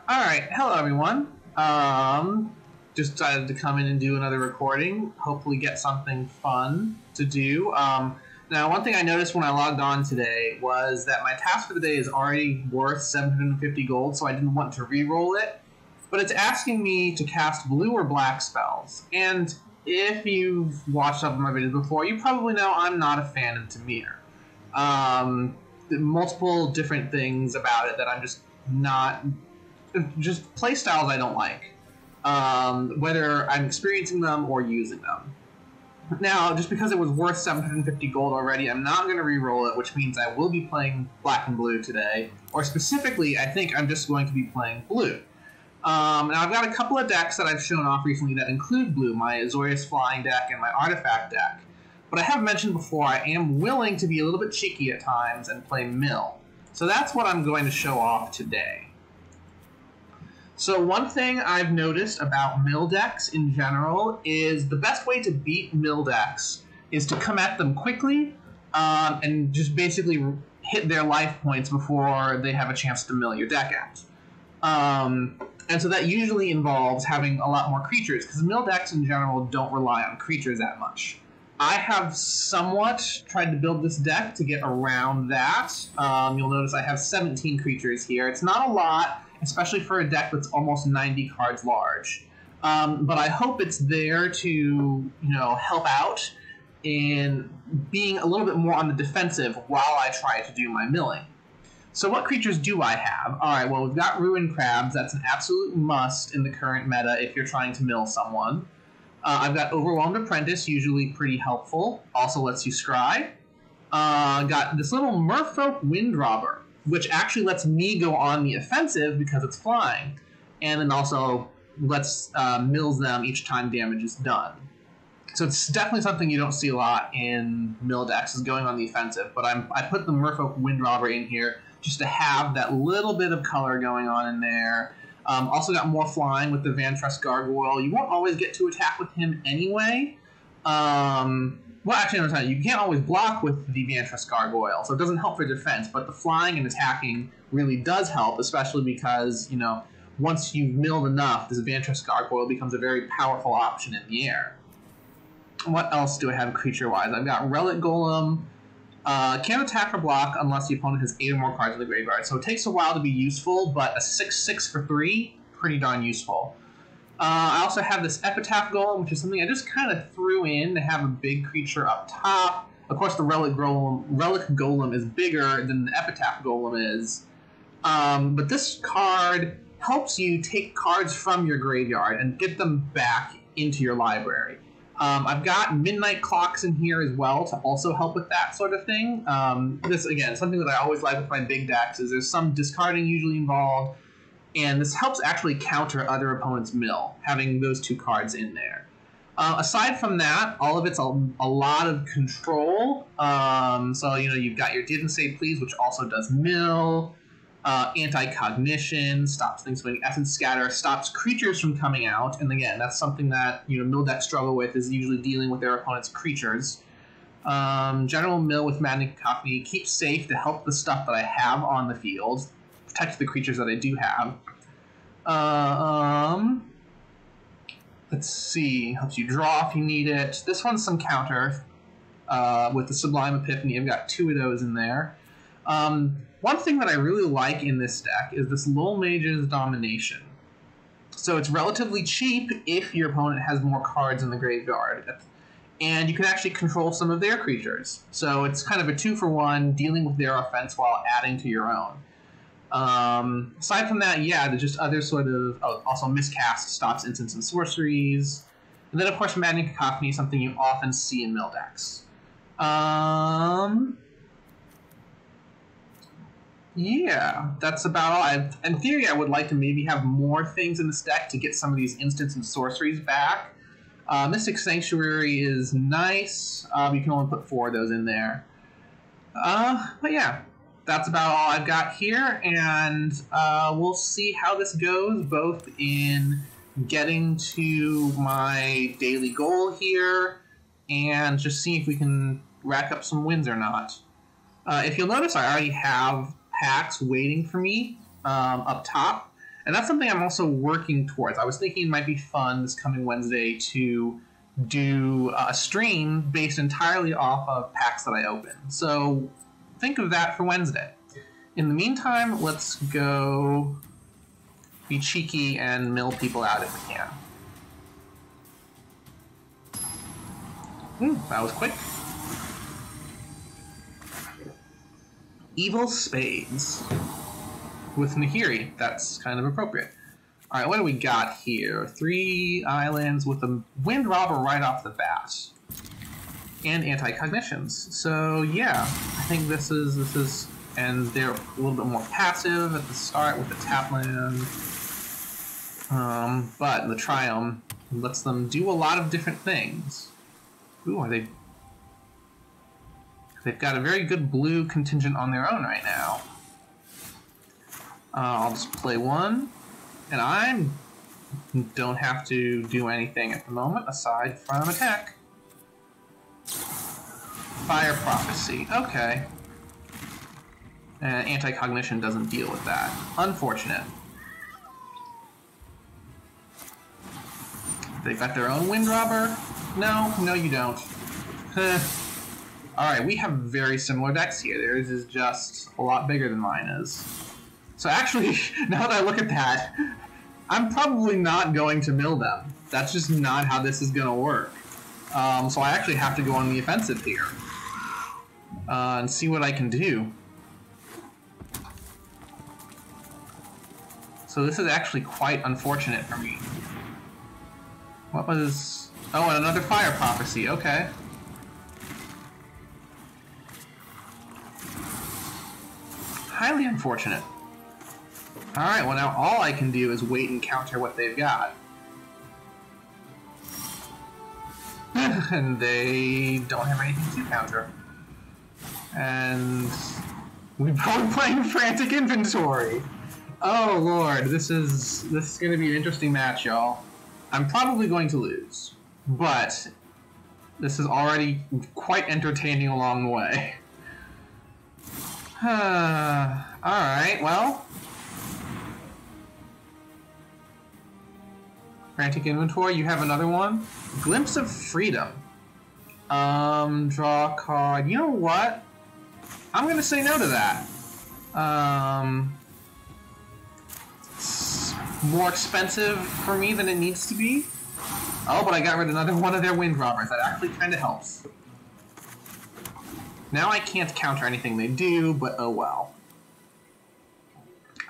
Alright, hello everyone. Just decided to come in and do another recording. Hopefully get something fun to do. Now, one thing I noticed when I logged on today was that my task for the day is already worth 750 gold, so I didn't want to re-roll it. But it's asking me to cast blue or black spells. And if you've watched some of my videos before, you probably know I'm not a fan of Dimir. Multiple different things about it that I'm just not... just play styles I don't like. Whether I'm experiencing them or using them. Now, just because it was worth 750 gold already, I'm not going to re-roll it, which means I will be playing black and blue today. Or specifically, I think I'm just going to be playing blue. Now, I've got a couple of decks that I've shown off recently that include blue, my Azorius Flying deck and my Artifact deck. But I have mentioned before, I am willing to be a little bit cheeky at times and play mill. So that's what I'm going to show off today. So one thing I've noticed about mill decks in general is the best way to beat mill decks is to come at them quickly and just basically hit their life points before they have a chance to mill your deck out. And so that usually involves having a lot more creatures, because mill decks in general don't rely on creatures that much. I have somewhat tried to build this deck to get around that. You'll notice I have 17 creatures here. It's not a lot, especially for a deck that's almost 90 cards large. But I hope it's there to, help out in being a little bit more on the defensive while I try to do my milling. So what creatures do I have? Alright, well, we've got Ruin Crabs. That's an absolute must in the current meta if you're trying to mill someone. I've got Overwhelmed Apprentice, usually pretty helpful. Also lets you scry. Got this little Merfolk Windrobber, which actually lets me go on the offensive because it's flying. And then also lets mills them each time damage is done. So it's definitely something you don't see a lot in mill decks, is going on the offensive. But I put the Merfolk Windrobber in here just to have that little bit of color going on in there. Also got more flying with the Vantress Gargoyle. You won't always get to attack with him anyway. Well, actually, no, you can't always block with the Vantress Gargoyle, so it doesn't help for defense, but the flying and attacking really does help, especially because, once you've milled enough, this Vantress Gargoyle becomes a very powerful option in the air. What else do I have creature-wise? I've got Relic Golem. Can't attack or block unless the opponent has 8 or more cards in the graveyard, so it takes a while to be useful, but a 6/6 for 3, pretty darn useful. I also have this Epitaph Golem, which is something I just kind of threw in to have a big creature up top. Of course, the Relic Golem is bigger than the Epitaph Golem is. But this card helps you take cards from your graveyard and get them back into your library. I've got Midnight Clocks in here as well to also help with that sort of thing. This, again, is something that I always like with my big decks, is there's some discarding usually involved. And this helps actually counter other opponents' mill, having those 2 cards in there. Aside from that, all of it's a lot of control. So, you've got your Didn't Say Please, which also does mill. Anti-Cognition, stops things like Essence Scatter, stops creatures from coming out. And again, that's something that, mill decks struggle with, is usually dealing with their opponent's creatures. General mill with Maddening Cacophony, keeps safe to help the stuff that I have on the field. Protect the creatures that I do have. Let's see, helps you draw if you need it. This one's some counter with the Sublime Epiphany. I've got 2 of those in there. One thing that I really like in this deck is this Lull Mage's Domination. So it's relatively cheap if your opponent has more cards in the graveyard. And you can actually control some of their creatures. So it's kind of a 2-for-1, dealing with their offense while adding to your own. Aside from that, yeah, there's just other sort of... Oh, also Miscast stops instants and sorceries. And then, of course, Maddening Cacophony is something you often see in mill decks. Yeah, that's about all. In theory, I would like to maybe have more things in this deck to get some of these instants and sorceries back. Mystic Sanctuary is nice. You can only put 4 of those in there. But yeah, that's about all I've got here, and we'll see how this goes, both in getting to my daily goal here, and just see if we can rack up some wins or not. If you'll notice, I already have packs waiting for me up top. And that's something I'm also working towards. I was thinking it might be fun this coming Wednesday to do a stream based entirely off of packs that I open. So think of that for Wednesday. In the meantime, let's go be cheeky and mill people out if we can. That was quick. Evil Spades. With Nahiri, that's kind of appropriate. Alright, what do we got here? 3 islands with a Wind Robber right off the bat. And anti-cognitions. So yeah, I think this is and they're a little bit more passive at the start with the tap land. But the Triumph lets them do a lot of different things. Ooh, are they... They've got a very good blue contingent on their own right now. I'll just play 1. And I don't have to do anything at the moment aside from attack. Fire Prophecy. Okay. And Anti-Cognition doesn't deal with that. Unfortunate. They've got their own Wind Robber? No, you don't. Alright, we have very similar decks here. Theirs is just a lot bigger than mine is. So actually, now that I look at that, I'm probably not going to mill them. That's just not how this is going to work. So I actually have to go on the offensive here. And see what I can do. So this is actually quite unfortunate for me. What was... Oh, and another Fire Prophecy, okay. Highly unfortunate. Alright, well now all I can do is wait and counter what they've got. And they don't have anything to counter. And we're both playing Frantic Inventory. Oh lord, this is gonna be an interesting match, y'all. I'm probably going to lose, but this is already quite entertaining along the way. Alright, well. Frantic Inventory, you have another one? Glimpse of Freedom. Draw a card. You know what? I'm gonna say no to that. It's more expensive for me than it needs to be. Oh, but I got rid of another one of their Wind Robbers. That actually kind of helps. Now I can't counter anything they do, but oh well.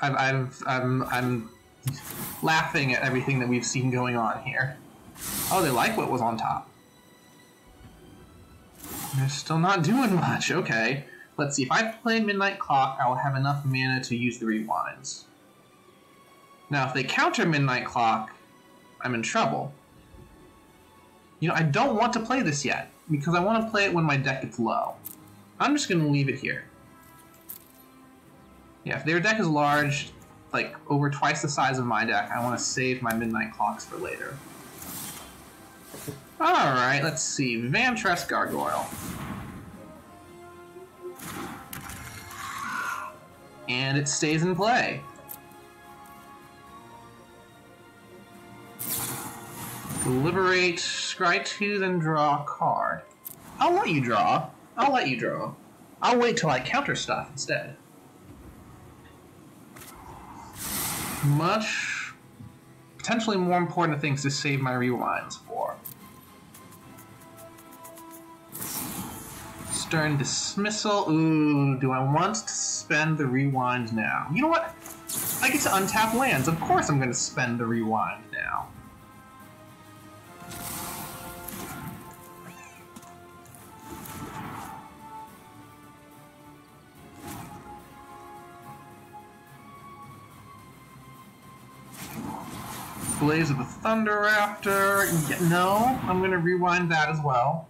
I'm laughing at everything that we've seen going on here. Oh, they like what was on top. They're still not doing much. Okay. Let's see. If I play Midnight Clock, I will have enough mana to use the rewinds. Now, if they counter Midnight Clock, I'm in trouble. You know, I don't want to play this yet, because I want to play it when my deck gets low. I'm just going to leave it here. Yeah, if their deck is large, like over twice the size of my deck, I want to save my Midnight Clocks for later. Alright, let's see. Vantress Gargoyle. And it stays in play. Liberate, scry 2, then draw a card. I'll let you draw. I'll let you draw. I'll wait till I counter stuff instead. Much potentially more important things to save my rewinds for. Stern Dismissal. Ooh, do I want to spend the rewind now? You know what? I get to untap lands. Of course I'm going to spend the rewind now. Blaze of the Thunder Raptor. Yeah, no, I'm going to rewind that as well.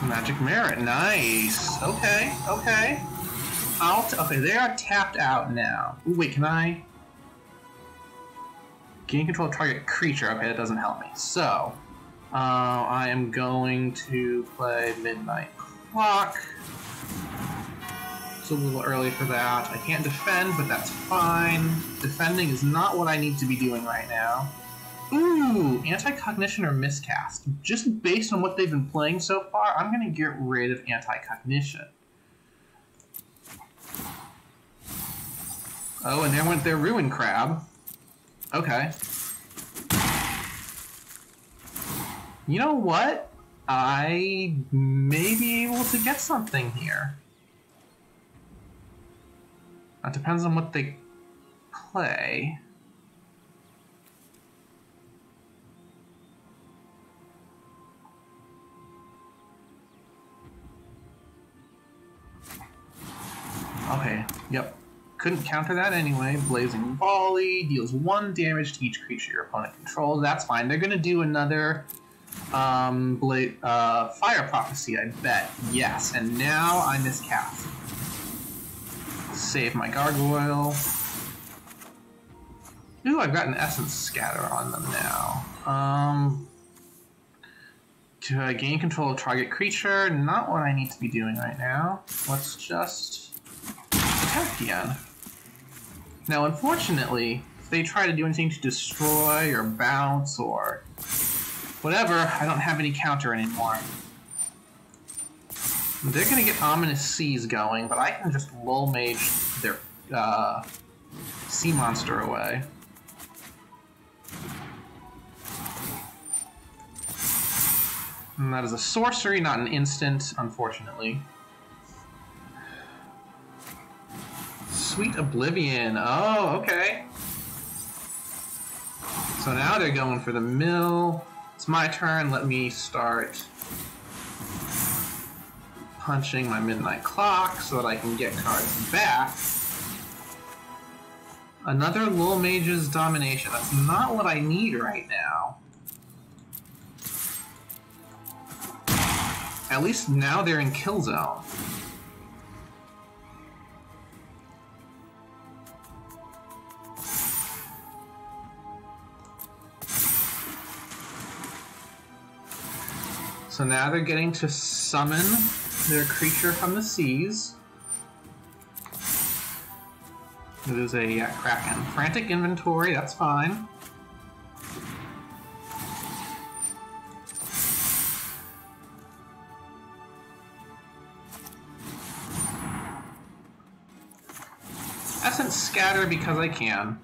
Magic Merit, nice. Okay, okay. Okay, they are tapped out now. Ooh, wait, can I? Gain control of target creature. Okay, that doesn't help me. So, I am going to play Midnight Clock. It's a little early for that. I can't defend, but that's fine. Defending is not what I need to be doing right now. Ooh, anti-cognition or miscast. Just based on what they've been playing so far, I'm going to get rid of anti-cognition. Oh, and there went their Ruin Crab. Okay. You know what? I may be able to get something here. It depends on what they play. Okay, yep. Couldn't counter that anyway. Blazing Volley deals 1 damage to each creature your opponent controls. That's fine. They're gonna do another Fire Prophecy, I bet. Yes, and now I miscast. Save my Gargoyle. Ooh, I've got an Essence Scatter on them now. To gain control of target creature, not what I need to be doing right now. Let's just attack again. Now, unfortunately, if they try to do anything to destroy or bounce or whatever, I don't have any counter anymore. They're going to get Ominous Seas going, but I can just Lull Mage their sea monster away. And that is a sorcery, not an instant, unfortunately. Sweet Oblivion. Oh, okay. So now they're going for the mill. It's my turn. Let me start punching my Midnight Clock so that I can get cards back. Another Lull Mage's Domination. That's not what I need right now. At least now they're in kill zone. So now they're getting to summon their creature from the seas. It is a Kraken. Frantic Inventory, that's fine. Essence Scatter because I can.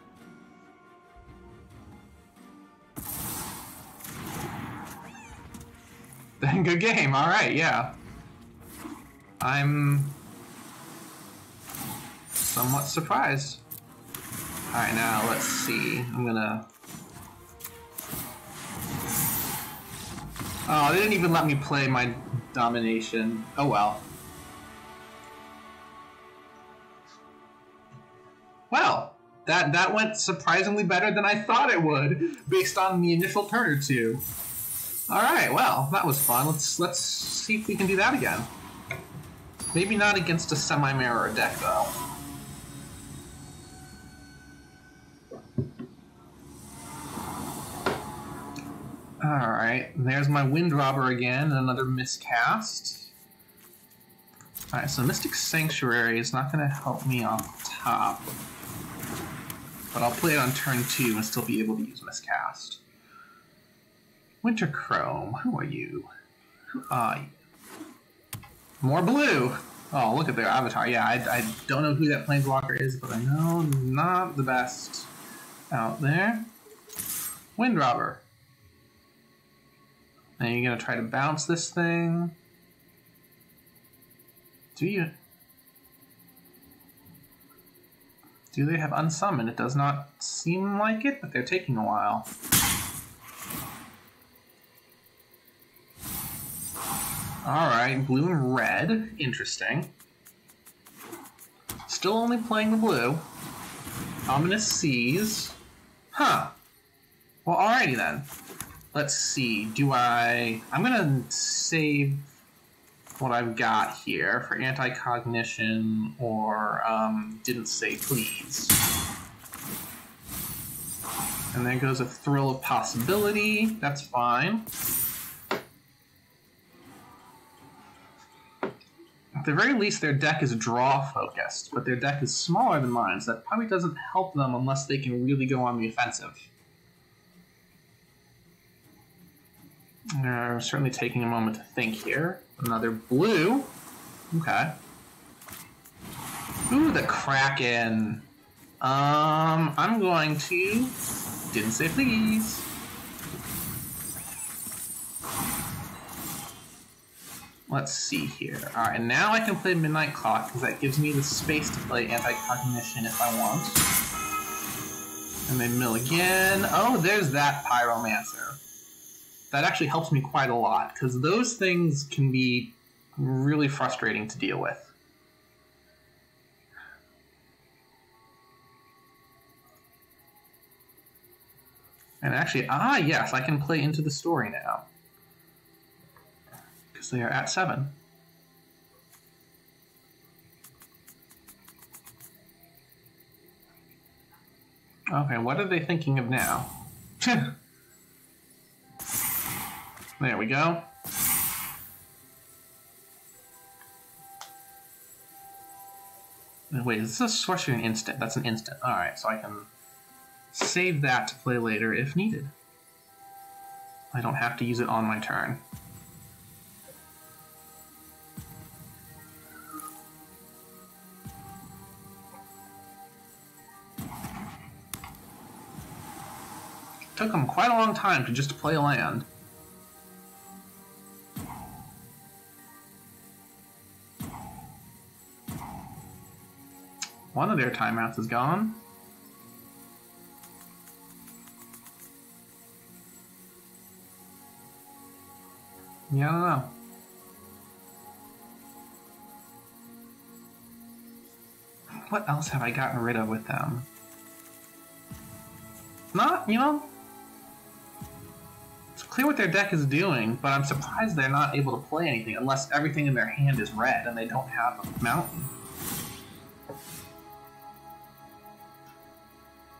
Good game, alright, yeah. I'm somewhat surprised. Alright, now let's see. I'm gonna... Oh, they didn't even let me play my Domination. Oh well. Well, that went surprisingly better than I thought it would, based on the initial turn or two. Alright, well, that was fun. Let's see if we can do that again. Maybe not against a semi-mirror deck, though. Alright, there's my Windrobber again, another miscast. Alright, so Mystic Sanctuary is not going to help me off the top. But I'll play it on turn 2 and still be able to use miscast. Winter Chrome, who are you? Who are you? More blue! Oh, look at their avatar. Yeah, I don't know who that Planeswalker is, but I know not the best out there. Windrobber. Now you're gonna try to bounce this thing. Do they have Unsummon? It does not seem like it, but they're taking a while. Alright, blue and red. Interesting. Still only playing the blue. Ominous Seas. Huh. Well, alrighty then. Let's see. I'm gonna save what I've got here for anti-cognition or didn't say please. And there goes a Thrill of Possibility. That's fine. At the very least, their deck is draw-focused, but their deck is smaller than mine, so that probably doesn't help them unless they can really go on the offensive. They're certainly taking a moment to think here. Another blue. Okay. Ooh, the Kraken. I'm going to... Didn't say please. Let's see here. Alright, now I can play Midnight Clock, because that gives me the space to play Anti-Cognition if I want. And then mill again. Oh, there's that Pyromancer. That actually helps me quite a lot, because those things can be really frustrating to deal with. And actually, yes, I can play Into the Story now. Because they are at 7. Okay, what are they thinking of now? There we go. Wait, is this a sorcery or an instant? That's an instant. Alright, so I can save that to play later if needed. I don't have to use it on my turn. Took them quite a long time to just play a land. One of their timeouts is gone. Yeah, I don't know. What else have I gotten rid of with them? Not, you know... It's clear what their deck is doing, but I'm surprised they're not able to play anything unless everything in their hand is red and they don't have a mountain.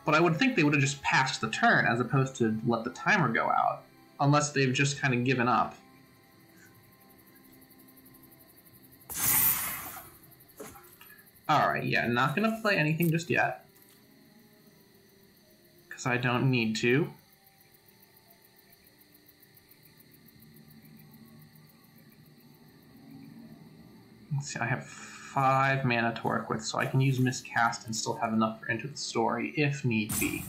But I would think they would have just passed the turn as opposed to let the timer go out. Unless they've just kind of given up. Alright, yeah, not going to play anything just yet. Because I don't need to. Let's see, I have 5 mana to work with, so I can use Miscast and still have enough for Into the Story if need be.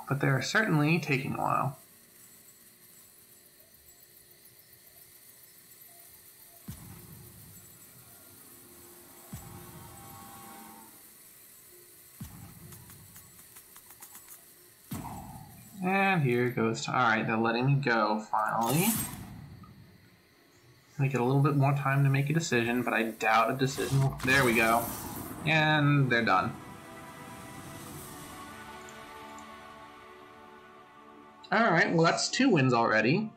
But they're certainly taking a while. And here it goes. Alright, they're letting me go, finally. Make it a little bit more time to make a decision, but I doubt a decision. There we go. And they're done. Alright, well that's 2 wins already.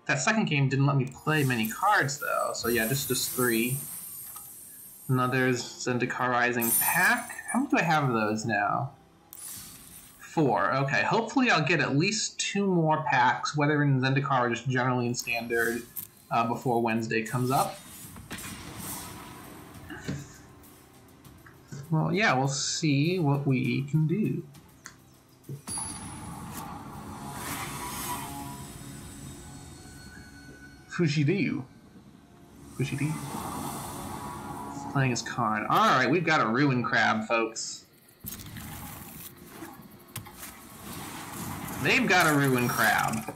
That second game didn't let me play many cards, though. So yeah, just 3. Another Zendikar Rising pack. How many do I have of those now? 4. Okay, hopefully I'll get at least 2 more packs, whether in Zendikar or just generally in Standard, before Wednesday comes up. Well, yeah, we'll see what we can do. Fushiryu. Fushiryu. Playing his card. Alright, we've got a Ruin Crab, folks. They've got a Ruin Crab.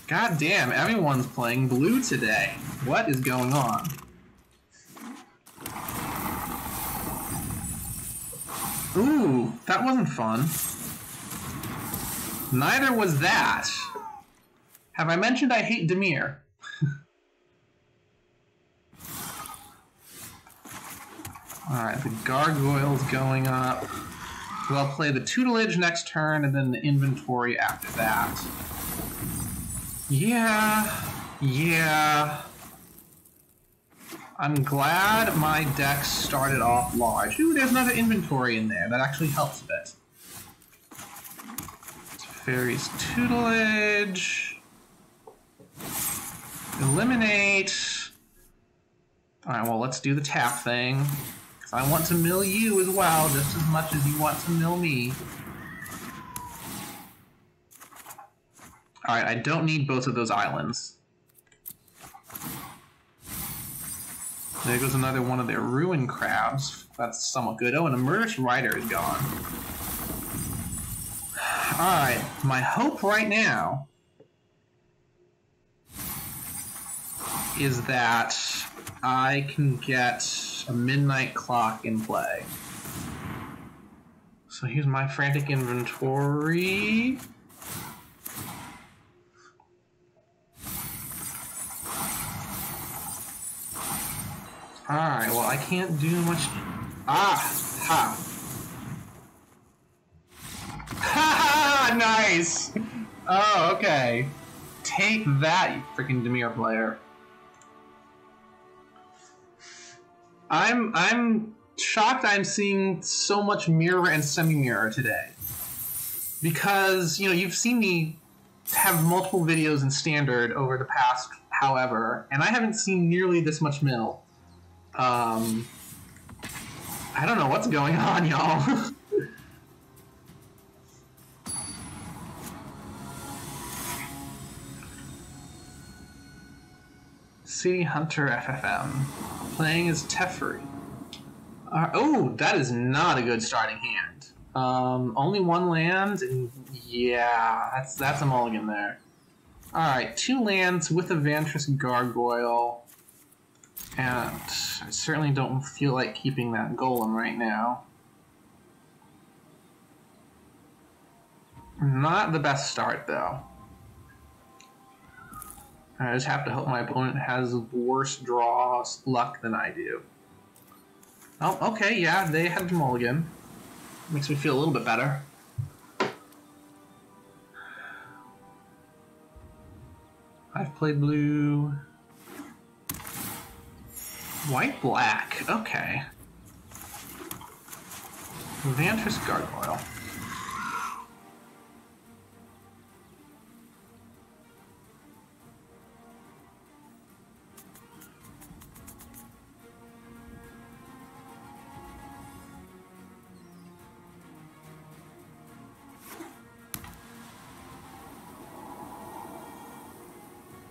God damn, everyone's playing blue today. What is going on? Ooh, that wasn't fun. Neither was that. Have I mentioned I hate Dimir? Alright, the Gargoyle's going up. So I'll play the Tutelage next turn, and then the Inventory after that. Yeah. I'm glad my deck started off large. Ooh, there's another Inventory in there. That actually helps a bit. Fairy's Tutelage. Eliminate. Alright, well, let's do the tap thing. Because I want to mill you as well, just as much as you want to mill me. Alright, I don't need both of those islands. There goes another one of their ruin crabs. That's somewhat good. Oh, and a Murderous Rider is gone. Alright, my hope right now is that I can get a Midnight Clock in play. So here's my frantic inventory. Alright, well, I can't do much. Ah! Ha! Ha! Nice! Oh, okay. Take that, you freaking Dimir player. I'm shocked I'm seeing so much mirror and semi-mirror today. Because, you know, you've seen me have multiple videos in Standard over the past however, and I haven't seen nearly this much mill. I don't know what's going on, y'all. City Hunter FFM. Playing as Teferi. Oh, that is not a good starting hand. Only one land, and yeah, that's a mulligan there. Alright, 2 lands with a Vantress Gargoyle. And I certainly don't feel like keeping that golem right now. Not the best start, though. I just have to hope my opponent has worse draw luck than I do. Oh, okay, yeah, they have the mulligan. Makes me feel a little bit better. I've played blue. White, black, okay. Vantress Gargoyle.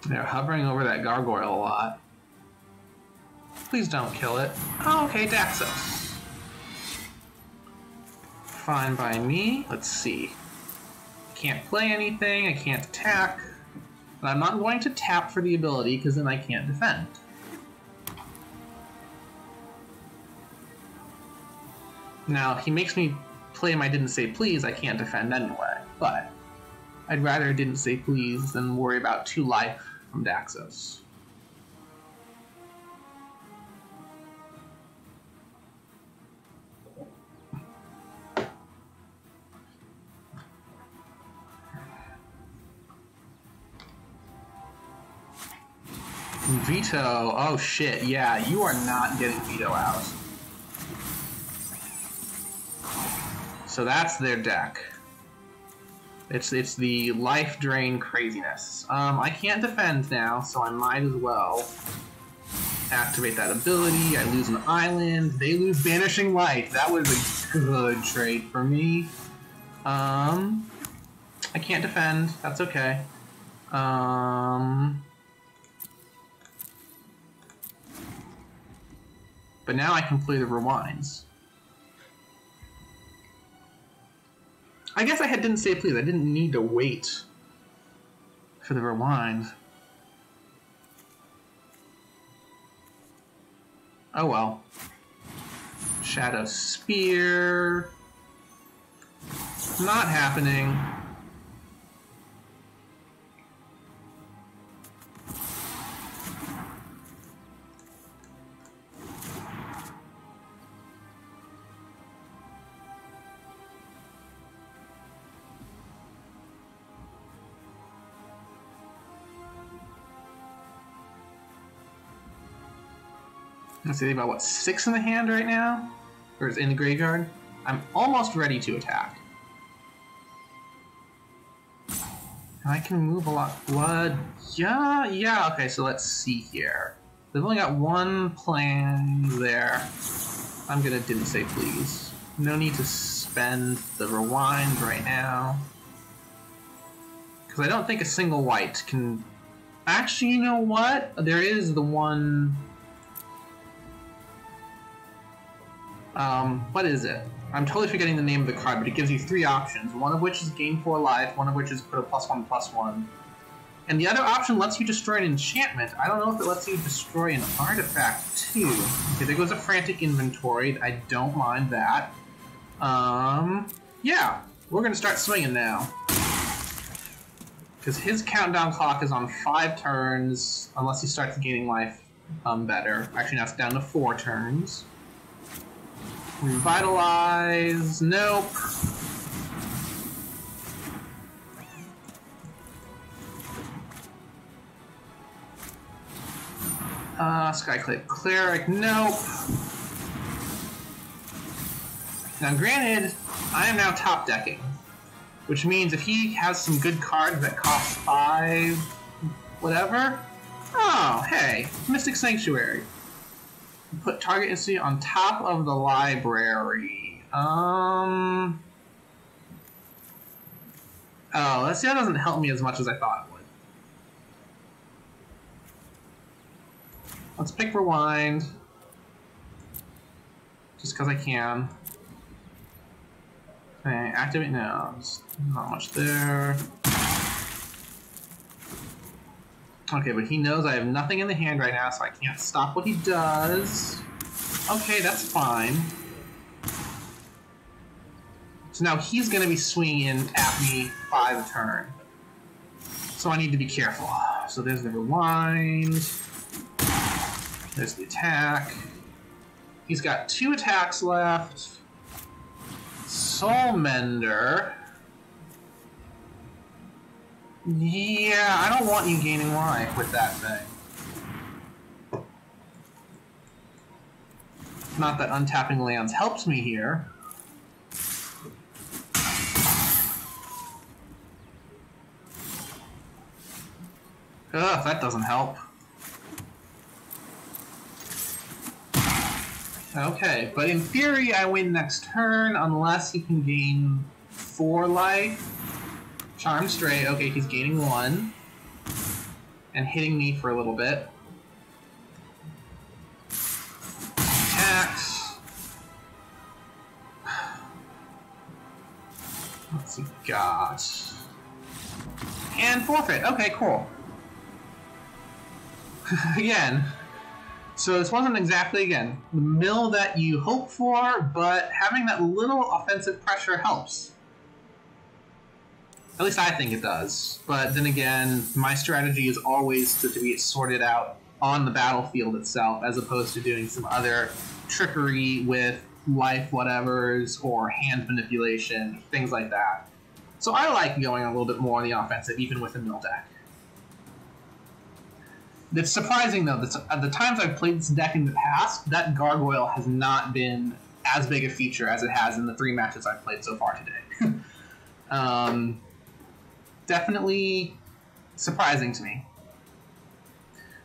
They're hovering over that gargoyle a lot. Please don't kill it. Oh, okay, Daxos. Fine by me. Let's see. Can't play anything, I can't attack. But I'm not going to tap for the ability, because then I can't defend. Now, if he makes me play my Didn't Say Please, I can't defend anyway. But I'd rather Didn't Say Please than worry about 2 life from Daxos. Veto. Oh shit, yeah, you are not getting Veto out. So that's their deck. It's the life drain craziness. I can't defend now, so I might as well activate that ability. I lose an island. They lose Vanishing Light. That was a good trade for me. I can't defend. That's okay. But now I can play the Rewinds. I guess I didn't say please. I didn't need to wait for the Rewind. Oh well. Shadow Spear. Not happening. Let's see, about what, 6 in the hand right now? Or is it in the graveyard? I'm almost ready to attack. I can move a lot. Blood. Yeah, okay, so let's see here. They've only got one plan there. I'm gonna didn't say please. No need to spend the rewind right now. Because I don't think a single white can... Actually, you know what? There is the one... what is it? I'm totally forgetting the name of the card, but it gives you 3 options. One of which is gain 4 life, one of which is put a +1/+1. And the other option lets you destroy an enchantment. I don't know if it lets you destroy an artifact, too. Okay, there goes a frantic inventory. I don't mind that. Yeah. We're gonna start swinging now. Because his countdown clock is on 5 turns, unless he starts gaining life better. Actually, now it's down to 4 turns. Revitalize. Nope. Skyclip Cleric. Nope. Now, granted, I am now top decking, which means if he has some good cards that cost 5, whatever. Oh, hey, Mystic Sanctuary. Put target instantly on top of the library. Oh, that doesn't help me as much as I thought it would. Let's pick Rewind. Just because I can. Okay, activate now. There's not much there. Okay, but he knows I have nothing in the hand right now, so I can't stop what he does. Okay, that's fine. So now he's going to be swinging in at me 5 a turn. So I need to be careful. So there's the Rewind. There's the attack. He's got 2 attacks left. Soul Mender. Yeah, I don't want you gaining life with that thing. Not that untapping lands helps me here. Ugh, that doesn't help. Okay, but in theory I win next turn unless he can gain 4 life. Charm Stray, okay, he's gaining 1. And hitting me for a little bit. Attacks. What's he got? And forfeit, okay, cool. Again. So this wasn't exactly, again, the mill that you hope for, but having that little offensive pressure helps. At least I think it does. But then again, my strategy is always to be sorted out on the battlefield itself, as opposed to doing some other trickery with life whatevers or hand manipulation, things like that. So I like going a little bit more on the offensive, even with a mill deck. It's surprising, though, that at the times I've played this deck in the past, that Gargoyle has not been as big a feature as it has in the 3 matches I've played so far today. Definitely surprising to me.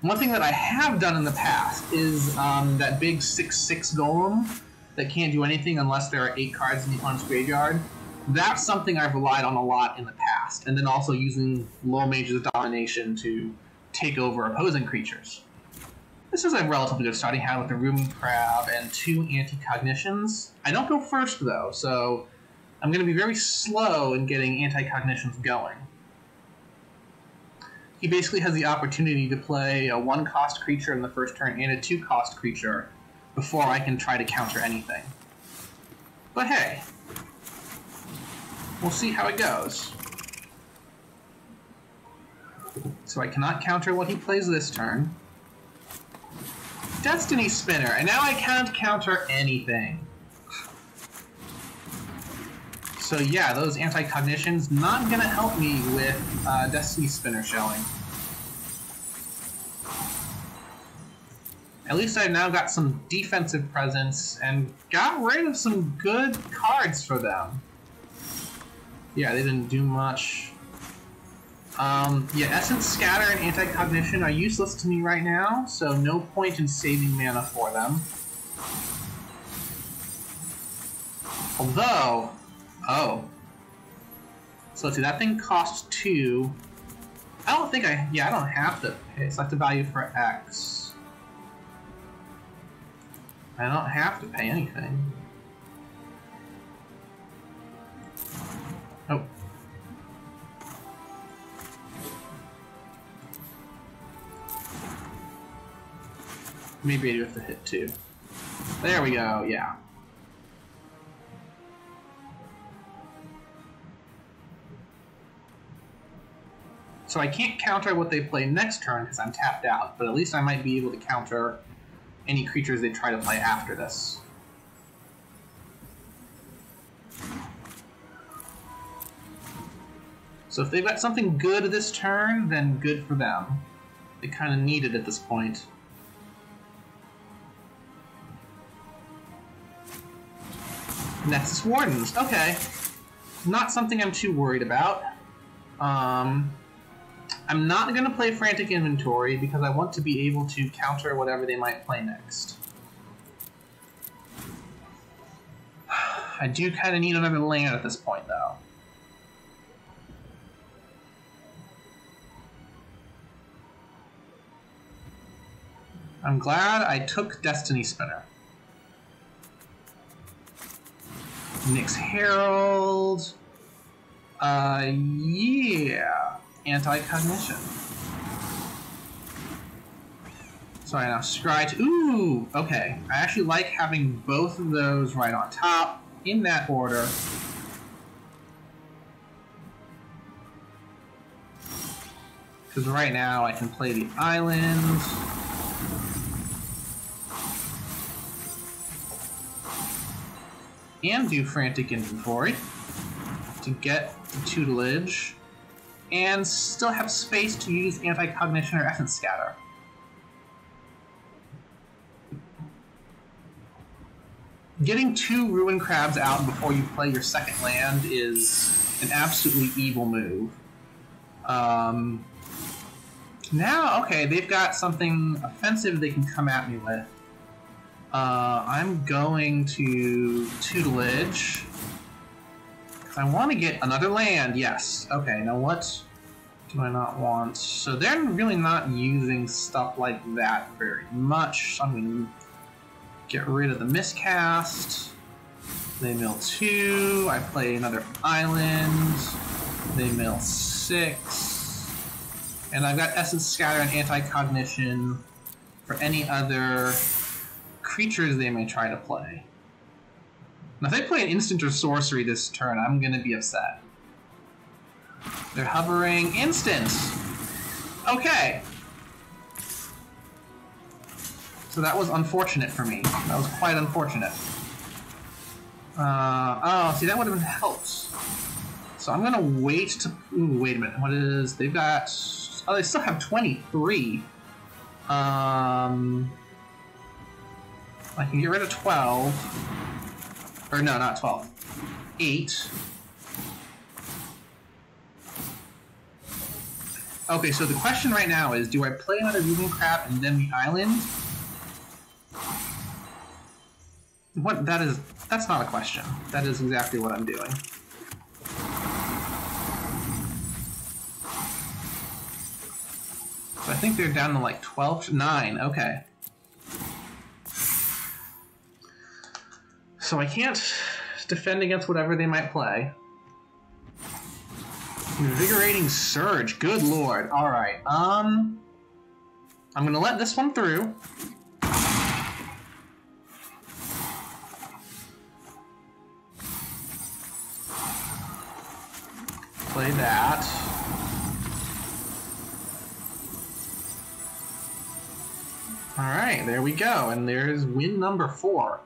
One thing that I have done in the past is that big 6/6 Golem that can't do anything unless there are 8 cards in the opponent's graveyard. That's something I've relied on a lot in the past, and then also using Low Mage's Domination to take over opposing creatures. This is a relatively good starting hand with a Rooming Crab and 2 Anti-Cognitions. I don't go first, though, so I'm going to be very slow in getting Anti-Cognitions going. He basically has the opportunity to play a 1-cost creature in the first turn and a 2-cost creature before I can try to counter anything. But hey, we'll see how it goes. So I cannot counter what he plays this turn. Destiny Spinner, and now I can't counter anything. So yeah, those Anti-Cognitions not gonna help me with Destiny Spinner showing. At least I've now got some defensive presence and got rid of some good cards for them. Yeah, they didn't do much. Yeah, Essence Scatter and Anti-Cognition are useless to me right now, so no point in saving mana for them. Although, oh. So let's see, that thing costs 2. I don't have to pay. Select a value for X. I don't have to pay anything. Oh. Maybe I do have to hit 2. There we go, yeah. So I can't counter what they play next turn because I'm tapped out, but at least I might be able to counter any creatures they try to play after this. So if they've got something good this turn, then good for them. They kind of need it at this point. Nexus Wardens, okay. Not something I'm too worried about. I'm not going to play Frantic Inventory because I want to be able to counter whatever they might play next. I do kind of need another land at this point, though. I'm glad I took Destiny Spinner. Nyx Herald. Yeah. Anti-Cognition. Sorry, now Scry. Ooh, okay. I actually like having both of those right on top, in that order. Because right now I can play the island. And do Frantic Inventory to get the tutelage. And still have space to use Anti-Cognition or Essence Scatter. Getting 2 Ruin Crabs out before you play your second land is an absolutely evil move. Now, okay, they've got something offensive they can come at me with. I'm going to tutelage. I want to get another land, yes. Okay, now what do I not want? So they're really not using stuff like that very much. So I'm going to get rid of the miscast. They mill 2. I play another island. They mill 6. And I've got Essence Scatter and Anti-Cognition for any other creatures they may try to play. Now, if they play an instant or sorcery this turn, I'm going to be upset. They're hovering instant. Okay. So that was unfortunate for me. That was quite unfortunate. Oh, see, that would have helped. So I'm going to wait to... Ooh, wait a minute. What is... They've got... Oh, they still have 23. I can get rid of 12. Or no, not 12. 8. Okay, so the question right now is, do I play another Ruin Crab and then the island? What that is, that's not a question. That is exactly what I'm doing. So I think they're down to like 12 to 9, okay. So I can't defend against whatever they might play. Invigorating Surge, good lord. Alright, I'm gonna let this one through. Play that. Alright, there we go, and there's win number 4.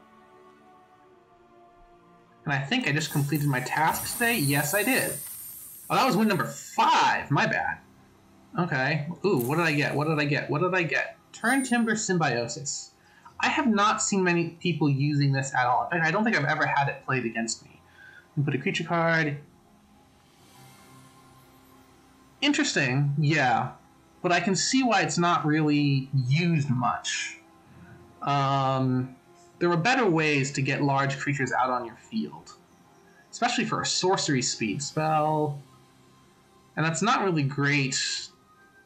And I think I just completed my task today. Yes, I did. Oh, that was win number 5. My bad. Okay. Ooh, what did I get? What did I get? What did I get? Turn Timber Symbiosis. I have not seen many people using this at all. In fact, I don't think I've ever had it played against me. You put a creature card. Interesting, yeah. But I can see why it's not really used much. There were better ways to get large creatures out on your field. Especially for a sorcery speed spell. And that's not really great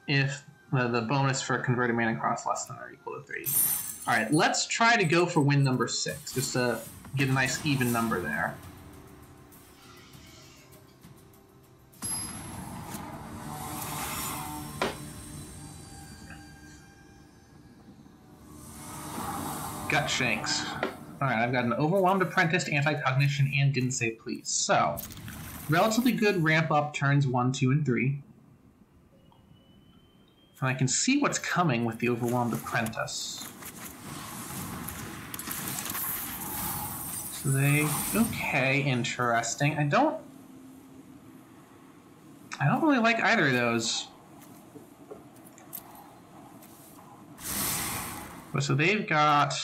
if the bonus for converted mana costs less than or equal to 3. Alright, let's try to go for win number 6, just to get a nice even number there. Gut Shanks. Alright, I've got an Overwhelmed Apprentice, Anti-Cognition, and Didn't Say Please. So, relatively good ramp up turns 1, 2, and 3. And I can see what's coming with the Overwhelmed Apprentice. So they... Okay, interesting. I don't really like either of those. So they've got...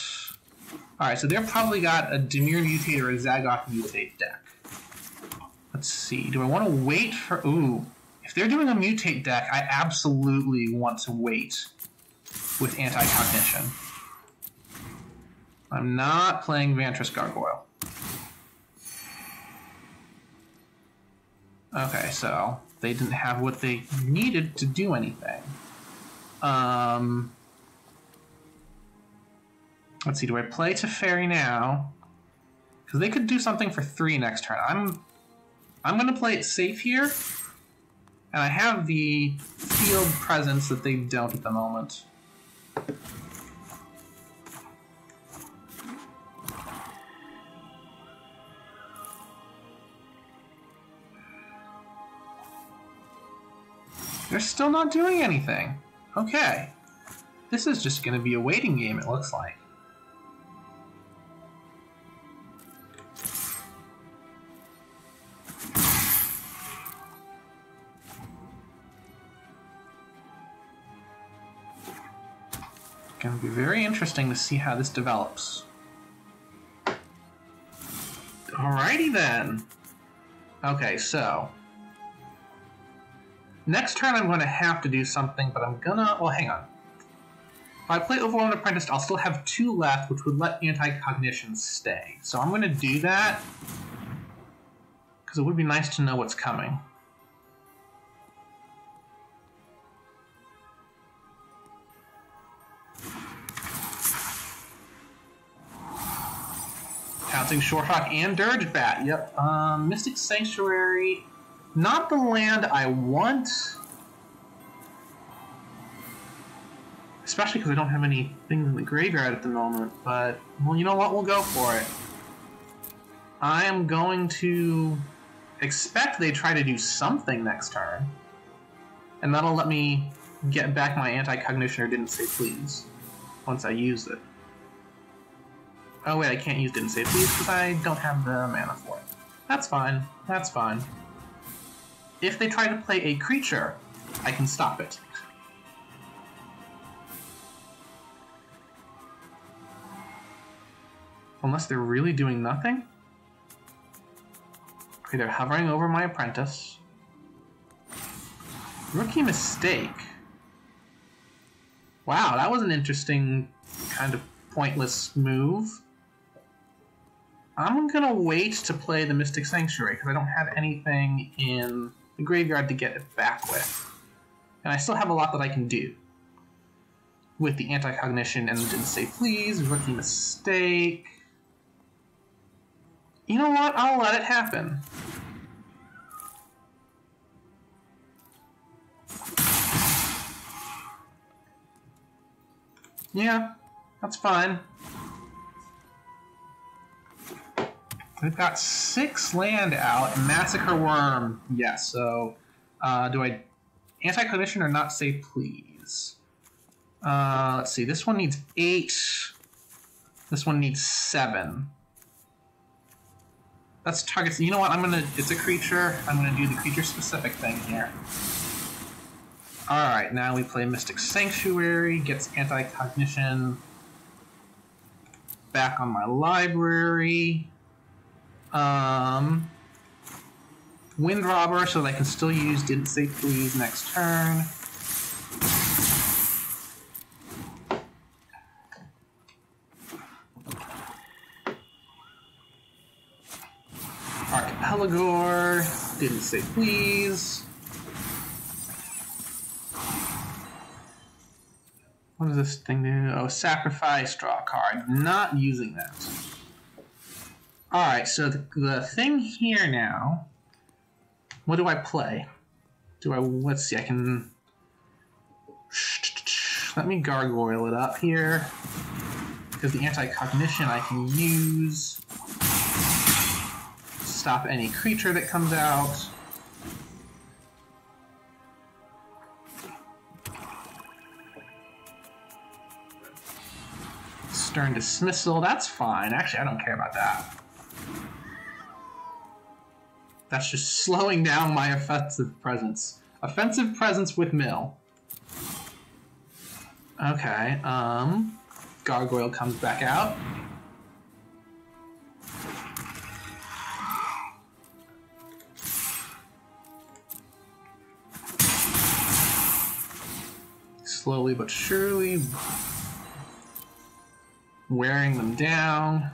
Alright, so they've probably got a Dimir Mutate or a Zagoth Mutate deck. Let's see. Do I want to wait for... Ooh. If they're doing a Mutate deck, I absolutely want to wait with Anti-Cognition. I'm not playing Vantress Gargoyle. Okay, so they didn't have what they needed to do anything. Let's see, do I play Teferi now? Because they could do something for 3 next turn. I'm going to play it safe here. And I have the field presence that they don't at the moment. They're still not doing anything. Okay. This is just going to be a waiting game, it looks like. Going to be very interesting to see how this develops. Alrighty then. Okay, so next turn I'm going to have to do something, but I'm gonna... Well, hang on. If I play Overwhelmed Apprentice, I'll still have 2 left, which would let Anti-Cognition stay. So I'm going to do that, because it would be nice to know what's coming. Counting Shorthawk and Dirgebat. Yep. Mystic Sanctuary. Not the land I want. Especially because I don't have any things in the graveyard at the moment. But, well, you know what? We'll go for it. I am going to expect they try to do something next turn. And that'll let me get back my Anti-Cognition or Didn't Say Please once I use it. Oh wait, I can't use Didn't Say Please because I don't have the mana for it. That's fine. That's fine. If they try to play a creature, I can stop it. Unless they're really doing nothing? Okay, they're hovering over my apprentice. Rookie mistake. Wow, that was an interesting kind of pointless move. I'm gonna wait to play the Mystic Sanctuary because I don't have anything in the graveyard to get it back with. And I still have a lot that I can do. With the Anti-Cognition and the Didn't Say Please, Rookie Mistake. You know what? I'll let it happen. Yeah, that's fine. We've got 6 land out. Massacre Worm. Yes, so do I Anti-Cognition or Not Say Please? Let's see. This one needs 8. This one needs 7. That's targets. You know what? It's a creature. I'm gonna do the creature-specific thing here. Alright, now we play Mystic Sanctuary. Gets Anti-Cognition back on my library. Wind Robber so that I can still use Didn't Say Please next turn. Archipelagor, Didn't Say Please. What does this thing do? Oh, sacrifice, draw a card. Not using that. Alright, so the thing here now, what do I play? Let's see, I can, let me gargoyle it up here, because the anti-cognition I can use, stop any creature that comes out. Stern Dismissal, that's fine. Actually, I don't care about that. That's just slowing down my offensive presence. Offensive presence with mill. Okay, Gargoyle comes back out. Slowly but surely wearing them down.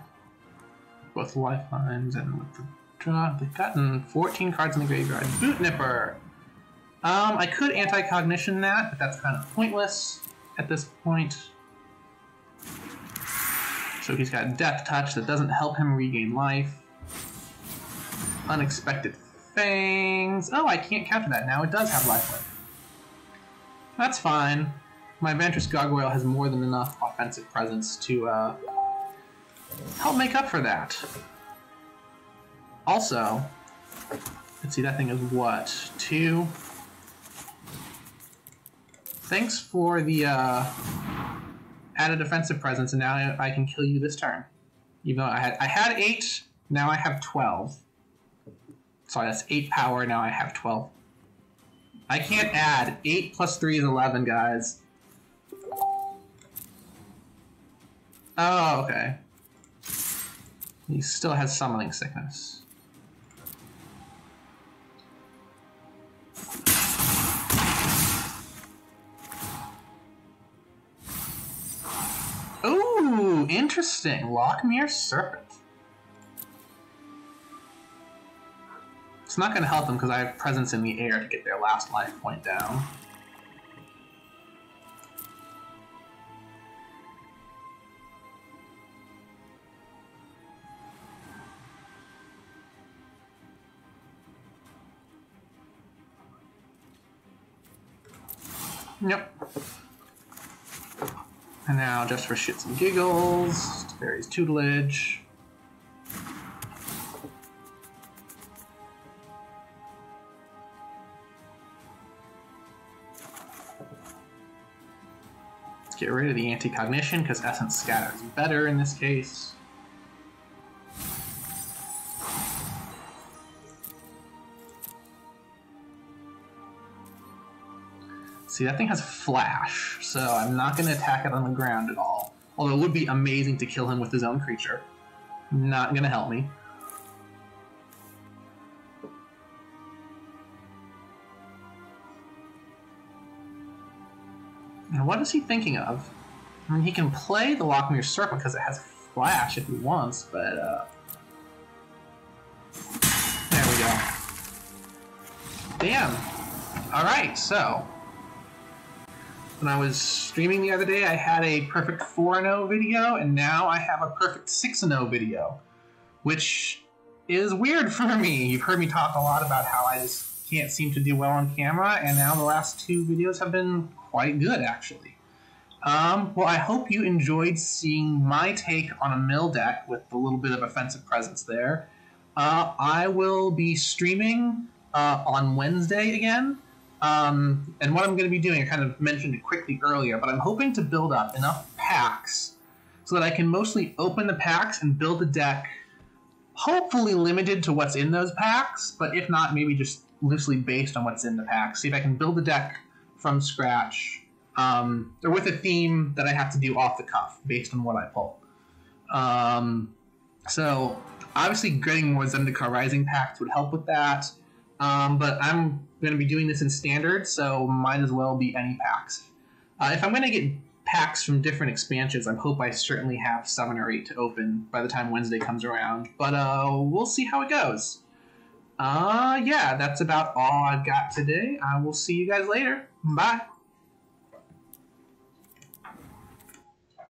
Both lifelines and with the draw. They've gotten 14 cards in the graveyard. Boot Nipper! I could anti-cognition that, but that's kind of pointless at this point. So he's got Death Touch that doesn't help him regain life. Unexpected Fangs. Oh, I can't counter that now. It does have lifelink. That's fine. My Vantress Gargoyle has more than enough offensive presence to help make up for that. Also, let's see, that thing is what? 2? Thanks for the added defensive presence, and now I can kill you this turn. Even though I had 8, now I have 12. Sorry, that's 8 power, now I have 12. I can't add. 8 plus 3 is 11, guys. Oh, okay. He still has Summoning Sickness. Ooh, interesting. Lockmere Serpent. It's not going to help them because I have Presence in the Air to get their last life point down. Yep. And now, just for shits and giggles, Teferi's Tutelage. Let's get rid of the anti-cognition, because Essence Scatter is better in this case. See, that thing has Flash, so I'm not going to attack it on the ground at all. Although it would be amazing to kill him with his own creature. Not going to help me. And what is he thinking of? I mean, he can play the Lockmere Serpent because it has Flash if he wants, but there we go. Damn. Alright, so when I was streaming the other day, I had a perfect 4-0 video, and now I have a perfect 6-0 video, which is weird for me. You've heard me talk a lot about how I just can't seem to do well on camera, and now the last 2 videos have been quite good, actually. Well, I hope you enjoyed seeing my take on a mill deck with a little bit of offensive presence there. I will be streaming on Wednesday again. And what I'm going to be doing, I kind of mentioned it quickly earlier, but I'm hoping to build up enough packs so that I can mostly open the packs and build a deck, hopefully limited to what's in those packs, but if not, maybe just loosely based on what's in the packs. See if I can build a deck from scratch, or with a theme that I have to do off the cuff based on what I pull. So obviously getting more Zendikar Rising packs would help with that. But I'm going to be doing this in standard, so might as well be any packs. If I'm going to get packs from different expansions, I hope I certainly have 7 or 8 to open by the time Wednesday comes around. But we'll see how it goes. Yeah, that's about all I've got today. I will see you guys later. Bye.